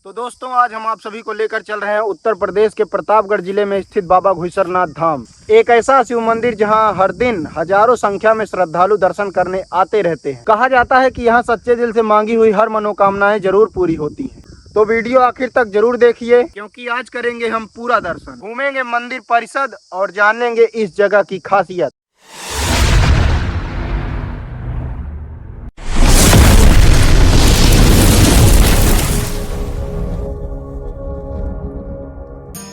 तो दोस्तों आज हम आप सभी को लेकर चल रहे हैं उत्तर प्रदेश के प्रतापगढ़ जिले में स्थित बाबा घुईसरनाथ धाम। एक ऐसा शिव मंदिर जहां हर दिन हजारों संख्या में श्रद्धालु दर्शन करने आते रहते हैं। कहा जाता है कि यहां सच्चे दिल से मांगी हुई हर मनोकामनाएं जरूर पूरी होती हैं। तो वीडियो आखिर तक जरूर देखिए, क्योंकि आज करेंगे हम पूरा दर्शन, घूमेंगे मंदिर परिसर और जानेंगे इस जगह की खासियत।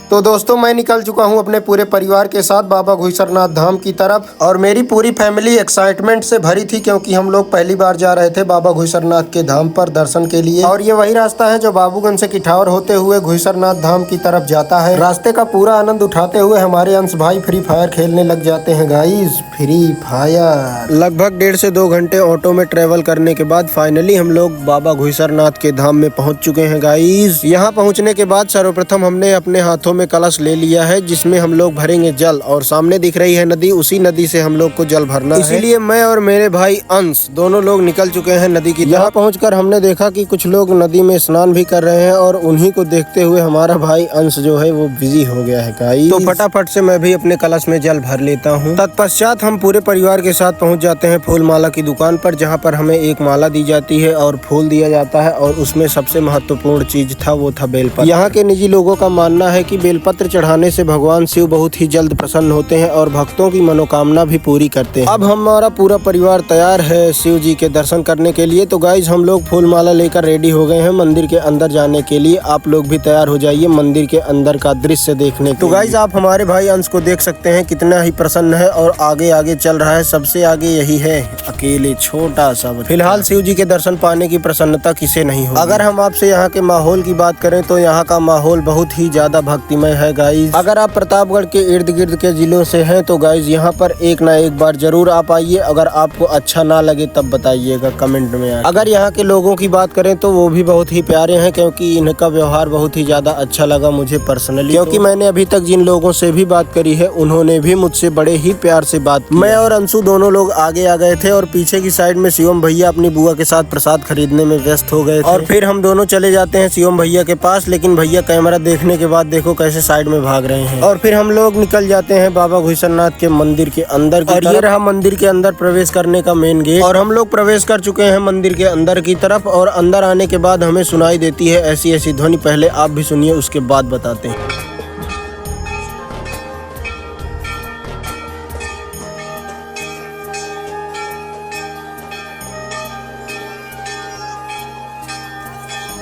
तो दोस्तों मैं निकल चुका हूं अपने पूरे परिवार के साथ बाबा घुईसरनाथ धाम की तरफ, और मेरी पूरी फैमिली एक्साइटमेंट से भरी थी क्योंकि हम लोग पहली बार जा रहे थे बाबा घुईसरनाथ के धाम पर दर्शन के लिए। और ये वही रास्ता है जो बाबूगंज से किठावर होते हुए घुईसरनाथ धाम की तरफ जाता है। रास्ते का पूरा आनंद उठाते हुए हमारे अंश भाई फ्री फायर खेलने लग जाते हैं। गाइस फ्री फायर लगभग 1.5 से 2 घंटे ऑटो में ट्रेवल करने के बाद फाइनली हम लोग बाबा घुईसरनाथ के धाम में पहुँच चुके हैं। गाइस यहाँ पहुँचने के बाद सर्वप्रथम हमने अपने हाथों में कलश ले लिया है जिसमें हम लोग भरेंगे जल, और सामने दिख रही है नदी, उसी नदी से हम लोग को जल भरना है। इसीलिए मैं और मेरे भाई अंश दोनों लोग निकल चुके हैं नदी की। यहाँ पहुंचकर हमने देखा कि कुछ लोग नदी में स्नान भी कर रहे हैं, और उन्हीं को देखते हुए हमारा भाई अंश जो है वो बिजी हो गया है। गाइस तो फटाफट से मैं भी अपने कलश में जल भर लेता हूँ। तत्पश्चात हम पूरे परिवार के साथ पहुँच जाते हैं फूल माला की दुकान पर, जहाँ पर हमें एक माला दी जाती है और फूल दिया जाता है, और उसमें सबसे महत्वपूर्ण चीज था वो था बेलपत्र। यहाँ के निजी लोगों का मानना है कि बेलपत्र चढ़ाने से भगवान शिव बहुत ही जल्द प्रसन्न होते हैं और भक्तों की मनोकामना भी पूरी करते हैं। अब हमारा पूरा परिवार तैयार है शिव जी के दर्शन करने के लिए। तो गाइज हम लोग फूल माला लेकर रेडी हो गए हैं मंदिर के अंदर जाने के लिए। आप लोग भी तैयार हो जाइए मंदिर के अंदर का दृश्य देखने के लिए। तो गाइज आप हमारे भाई अंश को देख सकते हैं कितना ही प्रसन्न है और आगे आगे चल रहा है। सबसे आगे यही है अकेले छोटा सा। फिलहाल शिव जी के दर्शन पाने की प्रसन्नता किसे नहीं हो। अगर हम आपसे यहाँ के माहौल की बात करें तो यहाँ का माहौल बहुत ही ज्यादा भक्तिमय है। गाइज अगर आप प्रतापगढ़ के इर्द गिर्द के जिलों से हैं तो गाइज यहाँ पर एक ना एक बार जरूर आप आइए। अगर आपको अच्छा ना लगे तब बताइएगा कमेंट में। अगर यहाँ के लोगों की बात करें तो वो भी बहुत ही प्यारे हैं, क्योंकि इनका व्यवहार बहुत ही ज्यादा अच्छा लगा मुझे पर्सनली। क्योंकि मैंने अभी तक जिन लोगों से भी बात करी है उन्होंने भी मुझसे बड़े ही प्यार से बात की। मैं और अंशु दोनों लोग आगे आ गए थे और पीछे की साइड में शिवम भैया अपनी बुआ के साथ प्रसाद खरीदने में व्यस्त हो गए थे। और फिर हम दोनों चले जाते हैं शिवम भैया के पास, लेकिन भैया कैमरा देखने के बाद देखो कैसे साइड में भाग रहे हैं। और फिर हम लोग निकल जाते हैं बाबा घुईसरनाथ के मंदिर के अंदर। और ये रहा मंदिर के अंदर प्रवेश करने का मेन गेट, और हम लोग प्रवेश कर चुके हैं मंदिर के अंदर की तरफ। और अंदर आने के बाद हमें सुनाई देती है ऐसी ऐसी ध्वनि। पहले आप भी सुनिए, उसके बाद बताते हैं।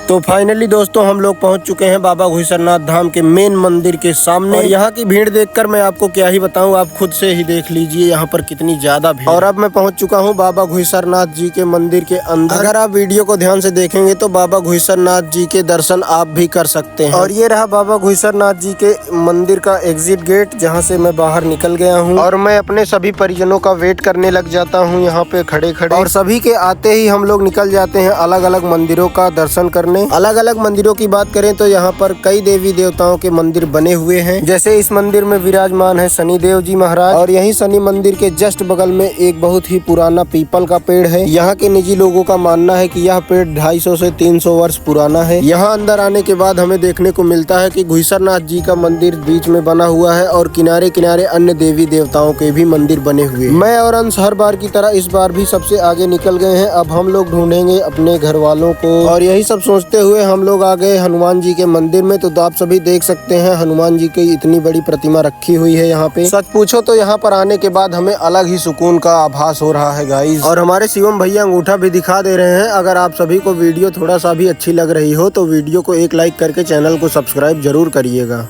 तो फाइनली दोस्तों हम लोग पहुंच चुके हैं बाबा घुईसरनाथ धाम के मेन मंदिर के सामने। और यहाँ की भीड़ देखकर मैं आपको क्या ही बताऊं, आप खुद से ही देख लीजिए यहाँ पर कितनी ज्यादा भीड़। और अब मैं पहुंच चुका हूँ बाबा घुईसरनाथ जी के मंदिर के अंदर। अगर आप वीडियो को ध्यान से देखेंगे तो बाबा घुईसरनाथ जी के दर्शन आप भी कर सकते हैं। और ये रहा बाबा घुईसरनाथ जी के मंदिर का एग्जिट गेट, जहाँ से मैं बाहर निकल गया हूँ। और मैं अपने सभी परिजनों का वेट करने लग जाता हूँ यहाँ पे खड़े खड़े। और सभी के आते ही हम लोग निकल जाते हैं अलग अलग मंदिरों का दर्शन करने। अलग अलग मंदिरों की बात करें तो यहाँ पर कई देवी देवताओं के मंदिर बने हुए हैं। जैसे इस मंदिर में विराजमान है शनि देव जी महाराज, और यही शनि मंदिर के जस्ट बगल में एक बहुत ही पुराना पीपल का पेड़ है। यहाँ के निजी लोगों का मानना है कि यह पेड़ 250 से 300 वर्ष पुराना है। यहाँ अंदर आने के बाद हमें देखने को मिलता है कि घुईसरनाथ जी का मंदिर बीच में बना हुआ है, और किनारे किनारे अन्य देवी देवताओं के भी मंदिर बने हुए। मैं और अंश हर बार की तरह इस बार भी सबसे आगे निकल गए हैं। अब हम लोग ढूंढेंगे अपने घर वालों को, और यही सब सोचते हुए हम लोग आ गए हनुमान जी के मंदिर में। तो आप सभी देख सकते हैं हनुमान जी की इतनी बड़ी प्रतिमा रखी हुई है यहाँ पे। सच पूछो तो यहाँ पर आने के बाद हमें अलग ही सुकून का आभास हो रहा है गाइस। और हमारे शिवम भैया अंगूठा भी दिखा दे रहे हैं। अगर आप सभी को वीडियो थोड़ा सा भी अच्छी लग रही हो तो वीडियो को एक लाइक करके चैनल को सब्सक्राइब जरूर करिएगा।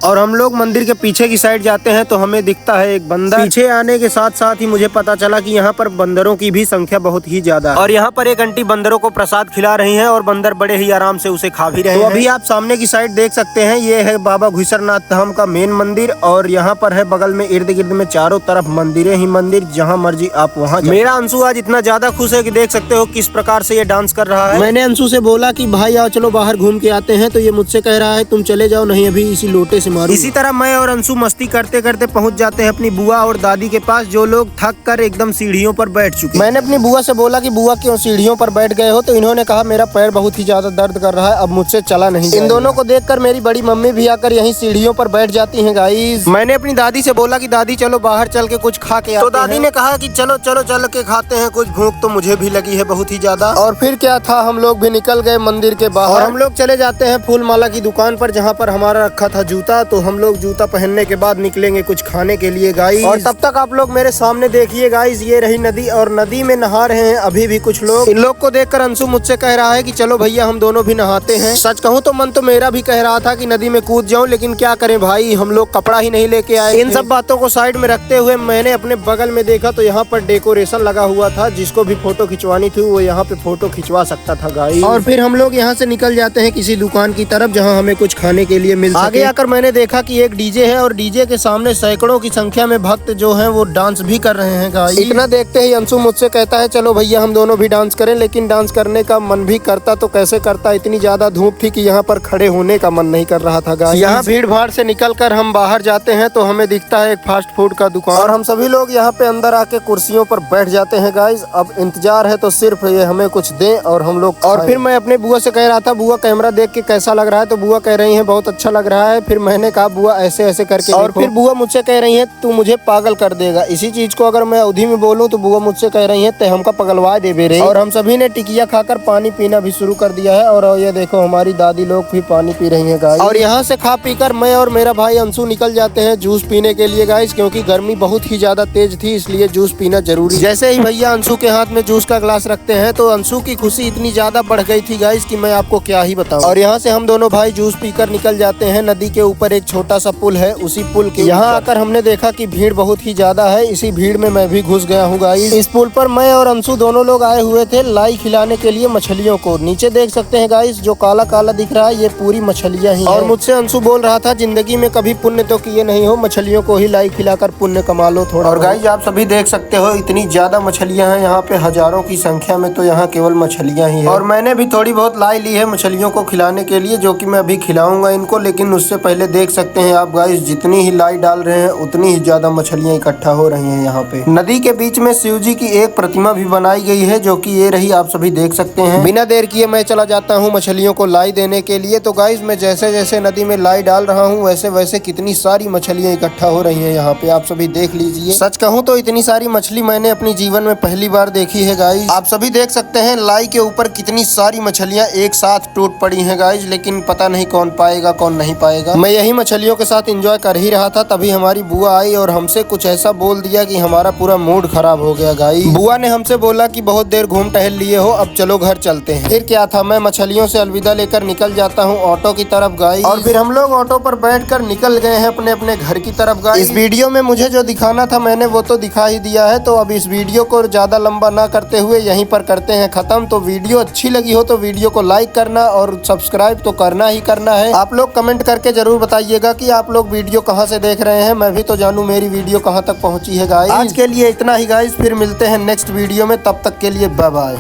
और हम लोग मंदिर के पीछे की साइड जाते हैं तो हमें दिखता है एक बंदर। पीछे आने के साथ साथ ही मुझे पता चला कि यहाँ पर बंदरों की भी संख्या बहुत ही ज्यादा है। और यहाँ पर एक आंटी बंदरों को प्रसाद खिला रही हैं, और बंदर बड़े ही आराम से उसे खा भी रहे हैं। तो अभी आप सामने की साइड देख सकते हैं, ये है बाबा घुईसरनाथ धाम का मेन मंदिर। और यहाँ पर है बगल में इर्द गिर्द में चारों तरफ मंदिरें ही मंदिर, जहाँ मर्जी आप वहाँ। मेरा अंशु आज इतना ज्यादा खुश है कि देख सकते हो किस प्रकार से ये डांस कर रहा है। मैंने अंशु से बोला कि भाई आओ चलो बाहर घूम के आते हैं, तो ये मुझसे कह रहा है तुम चले जाओ, नहीं अभी इसी लोटे से से मारूं। इसी तरह मैं और अंशु मस्ती करते करते पहुंच जाते हैं अपनी बुआ और दादी के पास, जो लोग थक कर एकदम सीढ़ियों पर बैठ चुके। मैंने अपनी बुआ से बोला कि बुआ क्यों सीढ़ियों पर बैठ गए हो, तो इन्होंने कहा मेरा पैर बहुत ही ज्यादा दर्द कर रहा है, अब मुझसे चला नहीं। इन दोनों को देखकर मेरी बड़ी मम्मी भी आकर यहीं सीढ़ियों पर बैठ जाती हैं गाइस। मैंने अपनी दादी से बोला कि दादी चलो बाहर चल के कुछ खा के आते हैं। तो दादी ने कहा कि चलो चलो चल के खाते हैं कुछ, भूख तो मुझे भी लगी है बहुत ही ज्यादा। और फिर क्या था, हम लोग भी निकल गए मंदिर के बाहर और हम लोग चले जाते हैं फूल माला की दुकान पर, जहाँ पर हमारा रखा था जूता। तो हम लोग जूता पहनने के बाद निकलेंगे कुछ खाने के लिए गाइस। और तब तक आप लोग मेरे सामने देखिए गाइस, ये रही नदी और नदी में नहा रहे हैं अभी भी कुछ लोग। इन लोग को देखकर अंशु मुझसे कह रहा है कि चलो भैया हम दोनों भी नहाते हैं। सच कहूँ तो मन तो मेरा भी कह रहा था कि नदी में कूद जाऊं, लेकिन क्या करें भाई, हम लोग कपड़ा ही नहीं लेके आए। इन सब बातों को साइड में रखते हुए मैंने अपने बगल में देखा तो यहाँ पर डेकोरेशन लगा हुआ था, जिसको भी फोटो खिंचवानी थी वो यहाँ पे फोटो खिंचवा सकता था गाइस। और फिर हम लोग यहाँ से निकल जाते हैं किसी दुकान की तरफ, जहाँ हमें कुछ खाने के लिए मिल सके। आगे आकर मैंने देखा कि एक डीजे है और डीजे के सामने सैकड़ों की संख्या में भक्त जो हैं वो डांस भी कर रहे हैं गाइस। इतना देखते ही अंशु मुझसे कहता है चलो भैया हम दोनों भी डांस करें, लेकिन डांस करने का मन भी करता तो कैसे करता, इतनी ज्यादा धूप थी कि यहाँ पर खड़े होने का मन नहीं कर रहा था गाइस। यहाँ भीड़ भाड़ से निकलकर हम बाहर जाते हैं तो हमें दिखता है एक फास्ट फूड का दुकान और हम सभी लोग यहाँ पे अंदर आके कुर्सियों पर बैठ जाते हैं गाइस। अब इंतजार है तो सिर्फ ये हमें कुछ दें और हम लोग। और फिर मैं अपने बुआ से कह रहा था बुआ कैमरा देख के कैसा लग रहा है, तो बुआ कह रही है बहुत अच्छा लग रहा है। फिर मैंने कहा बुआ ऐसे ऐसे करके, और फिर बुआ मुझसे कह रही है तू मुझे पागल कर देगा। इसी चीज को अगर मैं अवधी में बोलूँ तो बुआ मुझसे कह रही है ते हमका पगलवा दे बेरे। और हम सभी ने टिकिया खाकर पानी पीना भी शुरू कर दिया है और ये देखो हमारी दादी लोग भी पानी पी रही है गाइस। और यहाँ से खा पीकर मैं और मेरा भाई अंशु निकल जाते हैं जूस पीने के लिए गाइस, क्योंकि गर्मी बहुत ही ज्यादा तेज थी इसलिए जूस पीना जरूरी। जैसे ही भैया अंशु के हाथ में जूस का ग्लास रखते हैं तो अंशु की खुशी इतनी ज्यादा बढ़ गई थी गाइस कि मैं आपको क्या ही बताऊं। और यहाँ से हम दोनों भाई जूस पीकर निकल जाते हैं। नदी के ऊपर एक छोटा सा पुल है, उसी पुल के यहाँ आकर हमने देखा कि भीड़ बहुत ही ज्यादा है। इसी भीड़ में मैं भी घुस गया हूँ गाइस। इस पुल पर मैं और अंशु दोनों लोग आए हुए थे लाई खिलाने के लिए मछलियों को। नीचे देख सकते हैं गाइस जो काला काला दिख रहा है ये पूरी मछलियाँ ही। और मुझसे अंशु बोल रहा था जिंदगी में कभी पुण्य तो किए नहीं हो, मछलियों को ही लाई खिलाकर पुण्य कमा लो थोड़ा। और गाइस आप सभी देख सकते हो इतनी ज्यादा मछलियाँ हैं यहाँ पे, हजारों की संख्या में। तो यहाँ केवल मछलियाँ ही है और मैंने भी थोड़ी बहुत लाई ली है मछलियों को खिलाने के लिए, जो कि मैं अभी खिलाऊंगा इनको। लेकिन उससे पहले देख सकते हैं आप गाइस जितनी ही लाई डाल रहे हैं उतनी ही ज्यादा मछलियाँ इकट्ठा हो रही हैं यहाँ पे। नदी के बीच में शिव जी की एक प्रतिमा भी बनाई गई है, जो कि ये रही, आप सभी देख सकते हैं। बिना देर किए मैं चला जाता हूँ मछलियों को लाई देने के लिए। तो गाइस मैं जैसे जैसे नदी में लाई डाल रहा हूँ वैसे वैसे कितनी सारी मछलियाँ इकट्ठा हो रही है यहाँ पे, आप सभी देख लीजिए। सच कहूँ तो इतनी सारी मछली मैंने अपनी जीवन में पहली बार देखी है गाइस। आप सभी देख सकते हैं लाई के ऊपर कितनी सारी मछलियाँ एक साथ टूट पड़ी हैं गाइस, लेकिन पता नहीं कौन पाएगा कौन नहीं पाएगा। मैं यही मछलियों के साथ एंजॉय कर ही रहा था, तभी हमारी बुआ आई और हमसे कुछ ऐसा बोल दिया कि हमारा पूरा मूड खराब हो गया गाइस। बुआ ने हमसे बोला कि बहुत देर घूम टहल लिए हो, अब चलो घर चलते हैं। फिर क्या था, मैं मछलियों से अलविदा लेकर निकल जाता हूँ ऑटो की तरफ गाइस। और फिर हम लोग ऑटो पर बैठकर निकल गए हैं अपने अपने घर की तरफ गाइस। इस वीडियो में मुझे जो दिखाना था मैंने वो तो दिखा ही दिया है, तो अब इस वीडियो को ज्यादा लंबा ना करते हुए यहीं पर करते हैं खत्म। तो वीडियो अच्छी लगी हो तो वीडियो को लाइक करना और सब्सक्राइब तो करना ही करना है। आप लोग कमेंट करके जरूर बताइएगा कि आप लोग वीडियो कहाँ से देख रहे हैं, मैं भी तो जानूं मेरी वीडियो कहाँ तक पहुँची है गाइस। आज के लिए इतना ही गाइस, फिर मिलते हैं नेक्स्ट वीडियो में, तब तक के लिए बाय बाय।